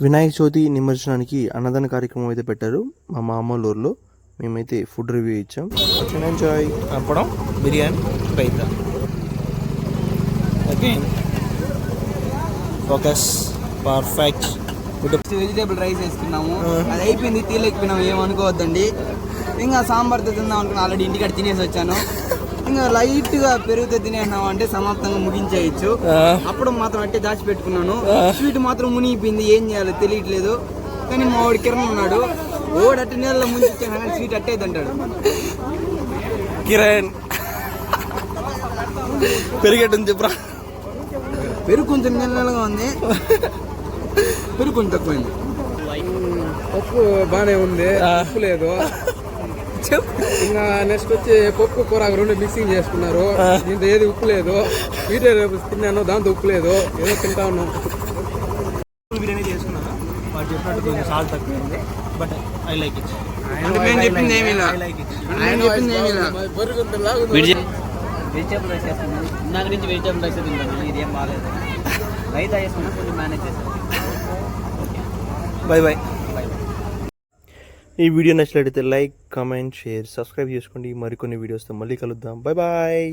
వినాయక చవితి నిమజ్జనానికి అన్నదాన కార్యక్రమం అయితే పెట్టారు మా మామూలు ఊర్లో. మేమైతే ఫుడ్ రివ్యూ ఇచ్చాం. Enjoy. Appadam, biryani, raita. Okay, focus, perfect. Vegetable rice వేసుకున్నాము, అది అయిపోయింది, తీయలేకపోయినాము, ఏమనుకోవద్దండి. ఇంకా సాంబార్తో తిందాం అనుకున్నా, ఆల్రెడీ ఇంటికాడ తినేసి వచ్చాను. ఇంకా లైట్ గా పెరుగుతో తినేసినాము అంటే సమాప్తంగా ముగించేయచ్చు. అప్పుడు మాత్రం అట్టే దాచిపెట్టుకున్నాను. స్వీట్ మాత్రం మునిగిపోయింది, ఏం చేయాలో తెలియట్లేదు. కానీ మా వాడు కిరణ్ ఉన్నాడు, ఓడి అట్టే నీళ్ళలో ముంచి కానీ స్వీట్ అట్టే తింటాడు. కిరణ్ పెరిగేటని చెప్పరా. పెరుగు కొంచెం నీళ్ళగా ఉంది, పెరుగు కొంచెం తక్కువైంది. పప్పు బాగానే ఉంది, ఉప్పు లేదు. ఇంకా నెక్స్ట్ వచ్చి పప్పు కూర రెండు మిక్సింగ్ చేసుకున్నారు, దీంతో ఏది ఉప్పు లేదు. వీటే రేపు తిన్నాను, దాంతో ఉప్పు లేదు, ఏదో తింటా ఉన్నాం. బిర్యానీ చేసుకున్నాను, వాడు చెప్పినట్టు కొంచెం సాల్ట్ తక్కువైంది, బట్ ఐ లైక్ ఇట్. చెప్పింది ఏమీ వెజిటేబుల్ రైస్ వేసుకున్నాను, ఇందాక నుంచి వెజిటేబుల్ రైస్ తింటాను, ఇదేం బాగాలేదు. రైతా వేసుకున్నా, కొంచెం మేనేజ్ చేస్తాను. Bye bye. ఈ వీడియో నచ్చినట్లయితే లైక్, కామెంట్, షేర్, సబ్స్క్రైబ్ చేసుకోండి. మరికొన్ని వీడియోస్తో మళ్ళీ కలుద్దాం. Bye bye.